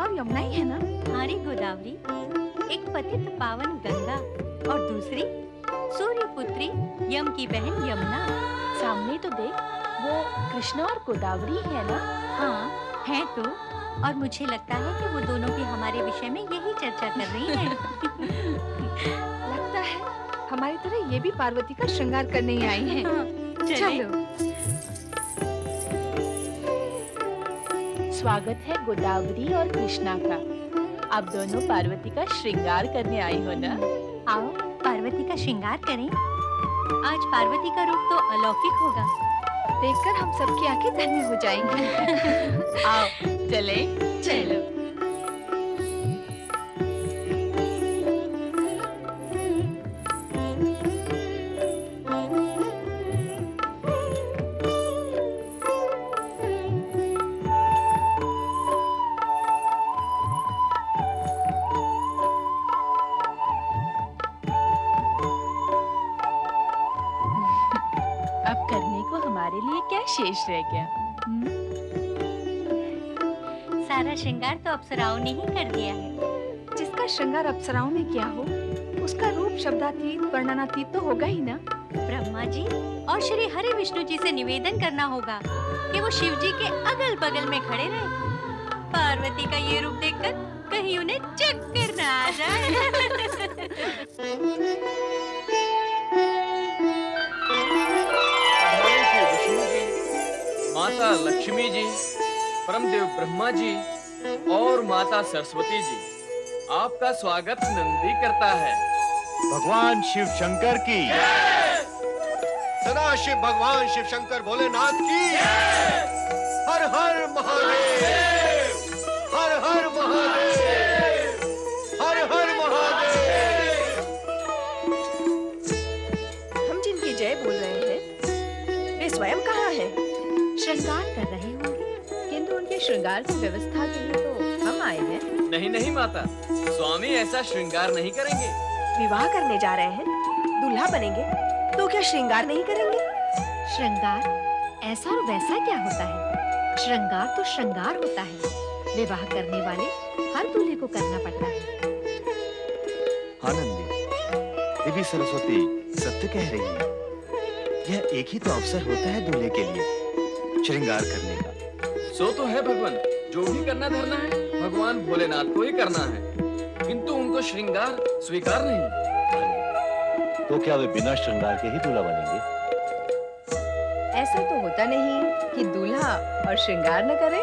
और यमुना ही है ना? हमारी गोदावरी, एक पतित पावन गंगा और दूसरी सूर्य पुत्री यम की बहन यमुना। सामने तो देख, वो कृष्णा और गोदावरी ही है ना? हाँ है तो, और मुझे लगता है कि वो दोनों भी हमारे विषय में यही चर्चा कर रही हैं। लगता है हमारी तरह ये भी पार्वती का श्रृंगार करने ही आई हैं। चलो। स्वागत है गोदावरी और कृष्णा का। आप दोनों पार्वती का श्रृंगार करने आई हो ना? आओ पार्वती का श्रृंगार करें। आज पार्वती का रूप तो अलौकिक होगा। देखकर हम सबकी आंखें धन्य हो जाएंगी। आओ चले। चलो। अब करने को हमारे लिए क्या शेष रह गया? सारा श्रृंगार तो अप्सराओं ने ही कर दिया है। जिसका श्रृंगार अप्सराओं ने किया हो, उसका रूप शब्दातीत वर्णनातीत तो होगा ही ना। ब्रह्मा जी और श्री हरि विष्णु जी से निवेदन करना होगा कि वो शिव जी के अगल बगल में खड़े रहे। पार्वती का ये रूप देखकर कहीं उन्हें चक्कर न आ जाए। माता लक्ष्मी जी, परमदेव ब्रह्मा जी और माता सरस्वती जी, आपका स्वागत नंदी करता है। भगवान शिव शंकर की, सदाशिव भगवान शिव शंकर भोलेनाथ की, हर हर महादेव, हर हर महादेव, हर हर महादेव। हम जिनकी जय बोल रहे हैं, वे स्वयं कहाँ हैं? श्रृंगार कर रहे होंगे, किंतु उनके श्रृंगार की व्यवस्था के लिए तो हम आए हैं। नहीं नहीं माता, स्वामी ऐसा श्रृंगार नहीं करेंगे। विवाह करने जा रहे हैं, दूल्हा बनेंगे, तो क्या श्रृंगार नहीं करेंगे? श्रृंगार ऐसा और वैसा क्या होता है? श्रृंगार तो श्रृंगार होता है। विवाह करने वाले हर दूल्हे को करना पड़ता है। आनंदी, देवी सरस्वती सत्य कह रही है। यह एक ही तो अवसर होता है दूल्हे के लिए, श्रृंगार करने का। सो तो है भगवान, जो भी करना धरना है भगवान भोलेनाथ को ही करना है, किंतु उनको श्रृंगार स्वीकार नहीं। तो क्या वे बिना श्रृंगार के ही दूल्हा बनेंगे? ऐसा तो होता नहीं कि दूल्हा और श्रृंगार न करे।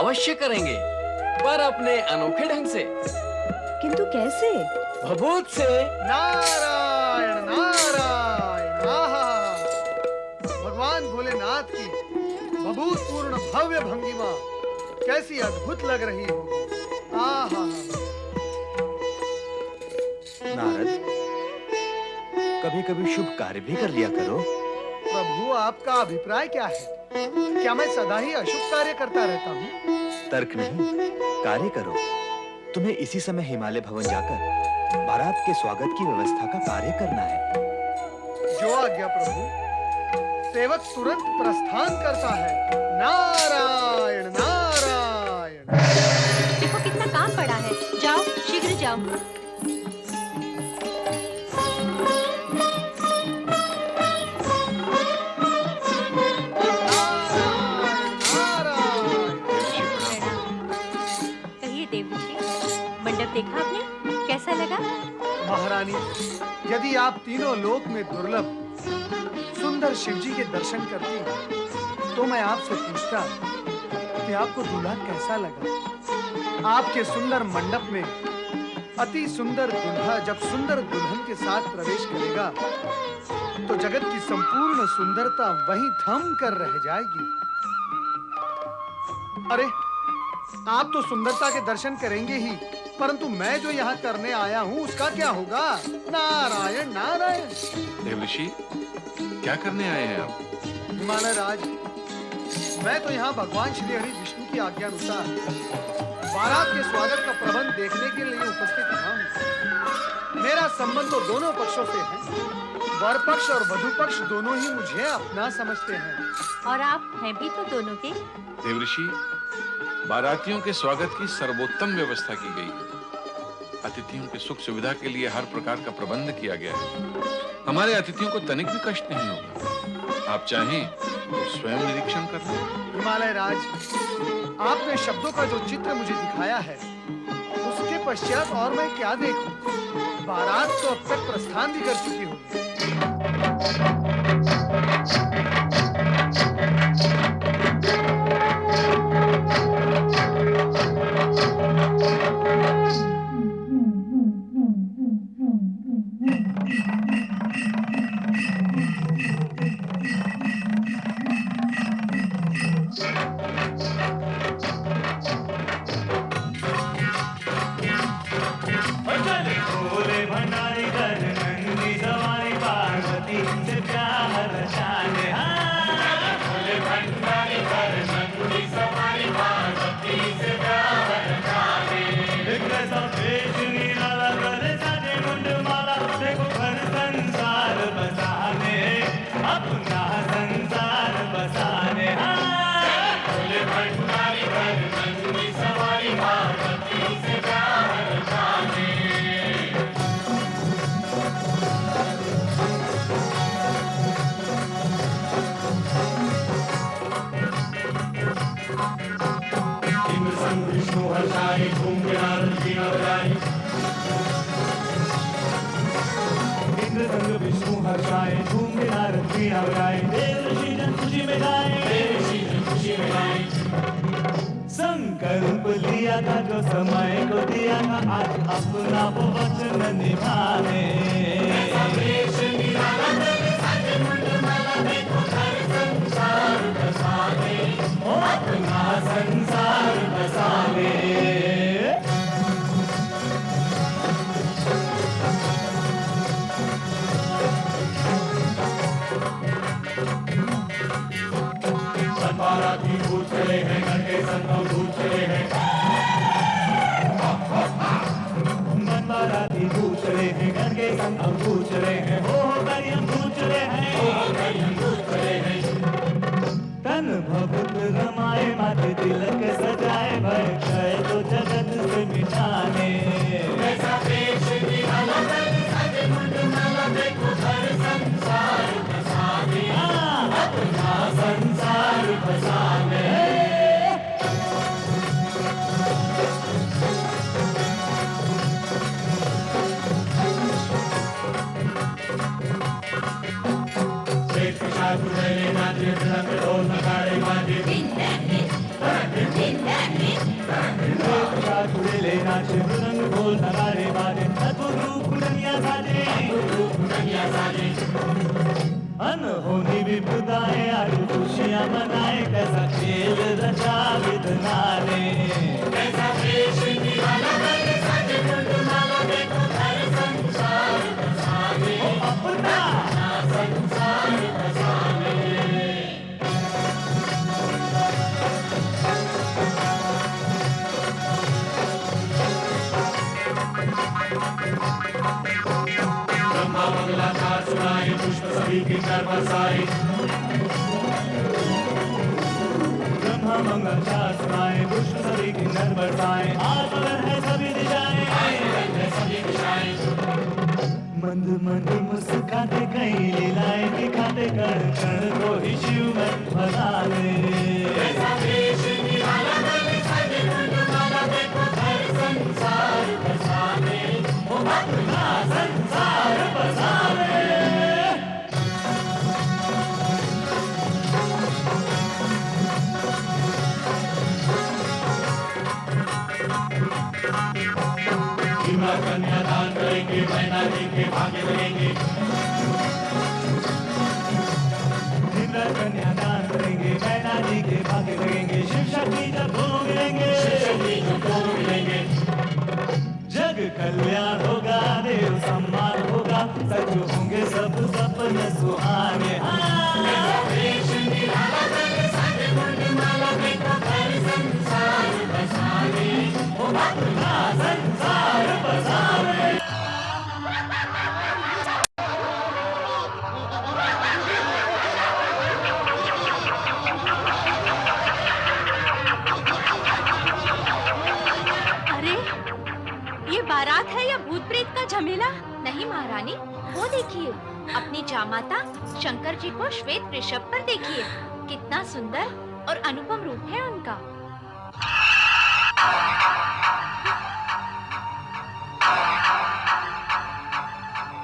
अवश्य करेंगे, पर अपने अनोखे ढंग से। किंतु कैसे? भभूत से। नारायण नारायण, आहा, भगवान भोलेनाथ की भभूतपूर्ण भव्य भंगिमा कैसी अद्भुत लग रही हो। आहा। नारद, कभी कभी शुभ कार्य भी कर लिया करो। प्रभु, आपका अभिप्राय क्या है? क्या मैं सदा ही अशुभ कार्य करता रहता हूँ? तर्क नहीं, कार्य करो। तुम्हें इसी समय हिमालय भवन जाकर बारात के स्वागत की व्यवस्था का कार्य करना है। जो आज्ञा प्रभु। सेवक तुरंत प्रस्थान करता है। नारायण नारायण। देखो कितना काम पड़ा है, जाओ शीघ्र जाओ। कहिए देवी जी, मंडप देखा आपने, कैसा लगा? महारानी, यदि आप तीनों लोक में दुर्लभ सुंदर शिवजी के दर्शन करती, तो मैं आपसे पूछता कि आपको दूल्हा कैसा लगा। आपके सुंदर मंडप में अति सुंदर दूल्हा जब सुंदर दुल्हन के साथ प्रवेश करेगा, तो जगत की संपूर्ण सुंदरता वहीं थम कर रह जाएगी। अरे, आप तो सुंदरता के दर्शन करेंगे ही, परंतु मैं जो यहाँ करने आया हूँ उसका क्या होगा? नारायण नारायण। देवऋषि, क्या करने आए हैं आप? हिमालय राज, मैं तो यहाँ भगवान श्री हरि विष्णु की आज्ञानुसार बारात के स्वागत का प्रबंध देखने के लिए उपस्थित हूँ। मेरा संबंध तो दोनों पक्षों से है। वर पक्ष और वधु पक्ष दोनों ही मुझे अपना समझते हैं। और आप हैं भी तो दोनों के। देवऋषि, बारातियों के स्वागत की सर्वोत्तम व्यवस्था की गई है। अतिथियों की सुख सुविधा के लिए हर प्रकार का प्रबंध किया गया है। हमारे अतिथियों को तनिक भी कष्ट नहीं होगा। आप चाहें तो स्वयं निरीक्षण कर लें। हिमालय राज, आपने शब्दों का जो चित्र मुझे दिखाया है, उसके पश्चात और मैं क्या देखूं? बारात तो अब तक प्रस्थान भी कर चुकी होगी। संकल्प लिया था जो समय को दिया था, आज अपना वो वचन निभाने। अपना संसार बसाने। बाराती भूत चले हैं, घर के संग भूत चले हैं। बाराती भूत चले हैं, घर के संग भूत चले हैं। हो करियम भूत चले हैं, हो करियम भूत चले हैं। तन भभूत रमाए, माथे तिलक सजाए, भय क्षय तो जगत से मिटाने। ऐसा वेश निराला कर सजे मुंड माला, देखो घर संसार बसाने। अपना संसार बसाने। अनहोनी विपदाएं आज खुशियां मनाए, कैसा खेल रचा विधना ने। कैसा वेश निराला कर सजे मुंड माला, देखो घर संसार बसाने। अपना संसार बसाने। ब्रह्मा मंगलाचार सुनाए, पुष्प सभी की कर बरसाए। ब्रह्मा मंगलाचार सुनाए, पुष्प सभी की नर बरसाए। आज मगन है सभी दिशाएं, सभी दिशाएं। मंद मंद मुस्काते, कई लीलाएं दिखाते, कण कण को ही शिव में भगाने। ऐसा वेश निराला कर सजे मुंड माला, देखो घर संसार बसाने। अपना संसार बसाने। कन्यादान करेंगे, मैना जी के भाग्य लगेंगे। कन्यादान करेंगे, मैना जी के भाग्य लगेंगे। शिव शक्ति जब दोनों मिलेंगे, जग कल्याण होगा, देव सम्मान होगा, सच होंगे सब सपने सुहाने। संसार बसाने। अपना संसार बसाने। महारानी, वो देखिए, अपनी जामाता शंकर जी को श्वेत वृषभ पर देखिए। कितना सुंदर और अनुपम रूप है उनका।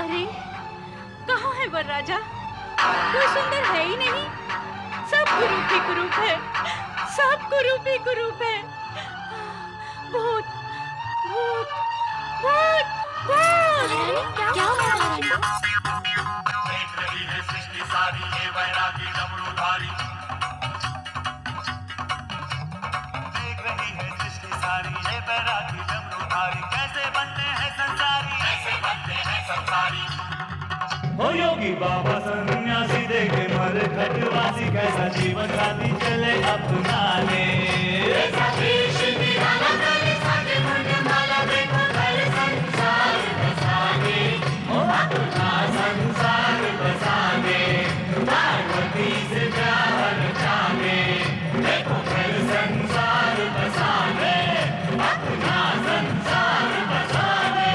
अरे, कहाँ है वर राजा? कोई सुंदर है ही नहीं। सब कुरूप ही कुरूप है, सब कुरूप ही कुरूप है। भूत, भूत, भूत, भूत। क्या हुआ महारानी? देख रही है सृष्टि सारी ये वैरागी डमरूधारी। देख रही है सृष्टि सारी ये वैरागी डमरूधारी। कैसे बनते हैं संसारी, कैसे बनते हैं संसारी। हो योगी बाबा सन्यासी देखे मर खटवासी। कैसा जीवन साथी चले अपना ले। ऐसा देश निराला करे साथे मंडमाला। देखो घर संसार बसागे, ओ अपना संसार बसागे। पार्वती से प्यार रचागे, देखो घर संसार बसागे, अपना संसार बसागे।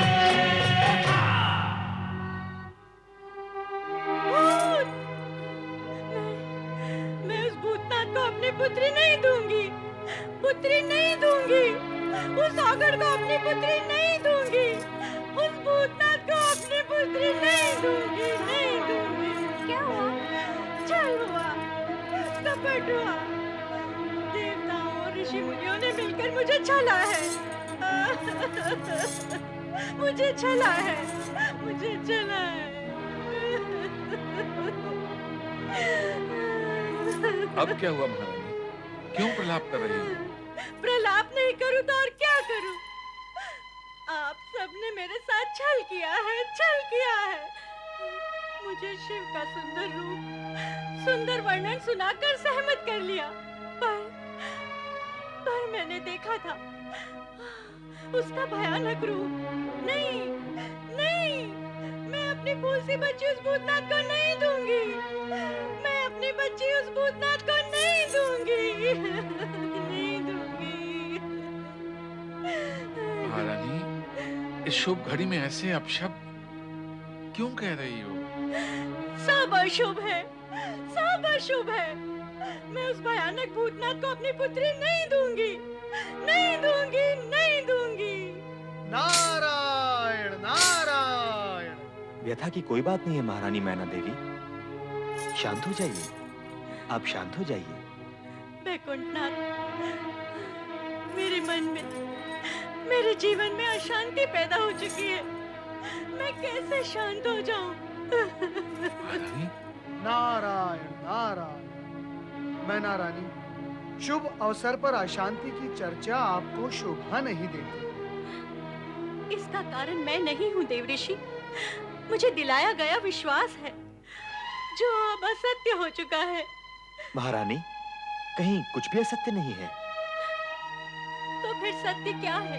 मैं उस भूतनाथ को अपनी पुत्री नहीं दूंगी, पुत्री नहीं दूंगी। उस आगड़ को अपनी पुत्री नहीं दूंगी, उस भूतनाथ को अपनी पुत्री नहीं दूंगी, नहीं दूंगी। क्या हुआ? छल हुआ, कपट हुआ। देवताओं और ऋषि मुनियों ने मिलकर मुझे छला है। मुझे छला है, मुझे छला है। अब क्या हुआ महारानी? क्यों प्रलाप कर रही हो? प्रलाप नहीं करूं तो और क्या करूं? आप सबने मेरे साथ छल किया है, छल किया है। मुझे शिव का सुंदर रूप, सुंदर वर्णन सुनाकर सहमत कर लिया। पर मैंने देखा था उसका भयानक रूप। नहीं, नहीं, मैं अपनी फूल सी बच्ची उस भूतनाथ को नहीं दूंगी। मैं अपनी बच्ची उस भूतनाथ को नहीं दूंगी, नहीं दूंगी। महारानी, इस शुभ घड़ी में ऐसे अपशब्द क्यों कह रही हो? सब अशुभ है, सब अशुभ है। मैं उस भयानक भूतनाथ को अपनी पुत्री नहीं दूंगी, नहीं दूंगी, नहीं दूंगी। नारायण नारायण। व्यथा की कोई बात नहीं है महारानी मैना देवी। शांत हो जाइए, आप शांत हो जाइए। वैकुंठनाथ, मेरे मन में, मेरे जीवन में अशांति पैदा हो चुकी है। मैं कैसे शांत हो जाऊं? महारानी, नारायण नारायण। मैना रानी, शुभ अवसर पर अशांति की चर्चा आपको शोभा नहीं देती। इसका कारण मैं नहीं हूँ देवऋषि। मुझे दिलाया गया विश्वास है जो अब असत्य हो चुका है। महारानी, कहीं कुछ भी असत्य नहीं है। तो फिर सत्य क्या है?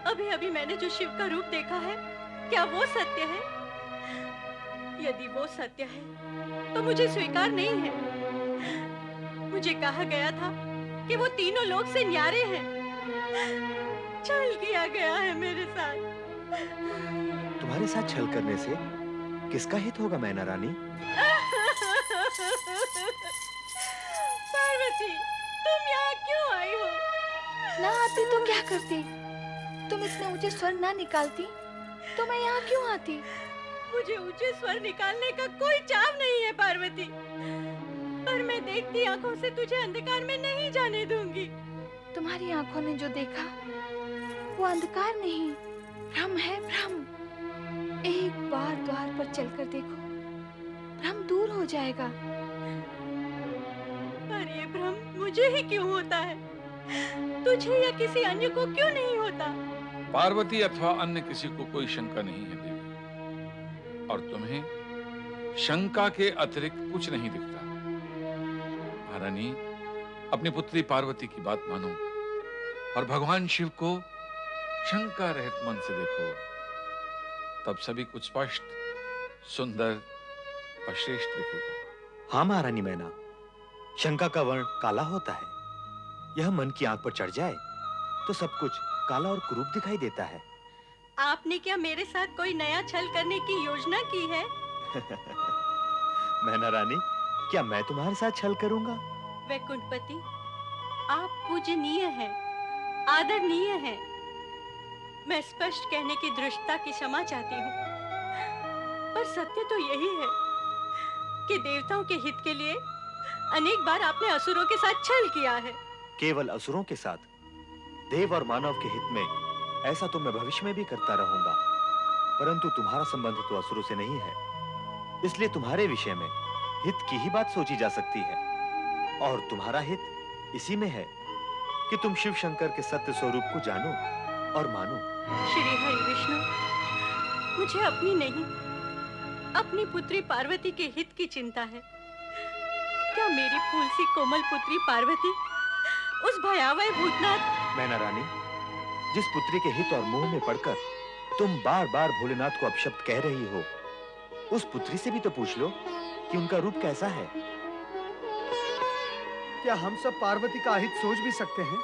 अभी अभी मैंने जो शिव का रूप देखा है, क्या वो सत्य है? यदि वो सत्य है तो मुझे स्वीकार नहीं है। मुझे कहा गया था कि वो तीनों लोक से न्यारे हैं। छल किया गया है मेरे साथ। तुम्हारे साथ छल करने से किसका हित होगा मैना रानी? पार्वती, तुम यहाँ क्यों आई हो? ना आती तो क्या करती? तुम इतने ऊंचे स्वर ना निकालती तो मैं यहाँ क्यों आती? मुझे ऊंचे स्वर निकालने का कोई चाव नहीं है पार्वती, पर मैं देखती आंखों से तुझे अंधकार में नहीं जाने दूंगी। तुम्हारी आंखों ने जो देखा वो अंधकार नहीं, भ्रम है, भ्रम। एक बार द्वार पर चलकर देखो, भ्रम दूर हो जाएगा। पर ये भ्रम मुझे ही क्यों होता है? तुझे या किसी अन्य को क्यों नहीं होता? पार्वती अथवा अन्य किसी को कोई शंका नहीं है देवी, और तुम्हें शंका के अतिरिक्त कुछ नहीं दिखता। महारानी, अपनी पुत्री पार्वती की बात मानो और भगवान शिव को शंका रहित मन से देखो, तब सभी कुछ स्पष्ट, सुंदर और श्रेष्ठ दिखेगा। हाँ महारानी मैना, शंका का वर्ण काला होता है। यह मन की आंख पर चढ़ जाए तो सब कुछ काला और कुरूप दिखाई देता है। आपने क्या मेरे साथ कोई नया छल करने की योजना की है? मैना रानी, क्या मैं तुम्हारे साथ छल करूंगा? वैकुंठपति, आप पूजनीय हैं, आदरणीय हैं। मैं स्पष्ट कहने की दृष्टता की क्षमा चाहती हूँ, पर सत्य तो यही है कि देवताओं के हित के लिए अनेक बार आपने असुरों के साथ छल किया है। केवल असुरों के साथ? देव और मानव के हित में ऐसा तो मैं भविष्य में भी करता रहूंगा, परंतु तुम्हारा संबंध तो असुरों से नहीं है, इसलिए तुम्हारे विषय में हित की ही बात सोची जा सकती है। और तुम्हारा हित इसी में है कि तुम शिव शंकर के सत्य स्वरूप को जानो और मानो। श्री हरि विष्णु, मुझे अपनी नहीं, अपनी पुत्री पार्वती के हित की चिंता है। क्या मेरी फूल सी कोमल पुत्री पार्वती उस भयावह भूतनाथ मैना रानी, जिस पुत्री के हित और मोह में पड़कर तुम बार-बार भोलेनाथ को अपशब्द कह रही हो, उस पुत्री से भी तो पूछ लो कि उनका रूप कैसा है। क्या हम सब पार्वती का अहित सोच भी सकते हैं?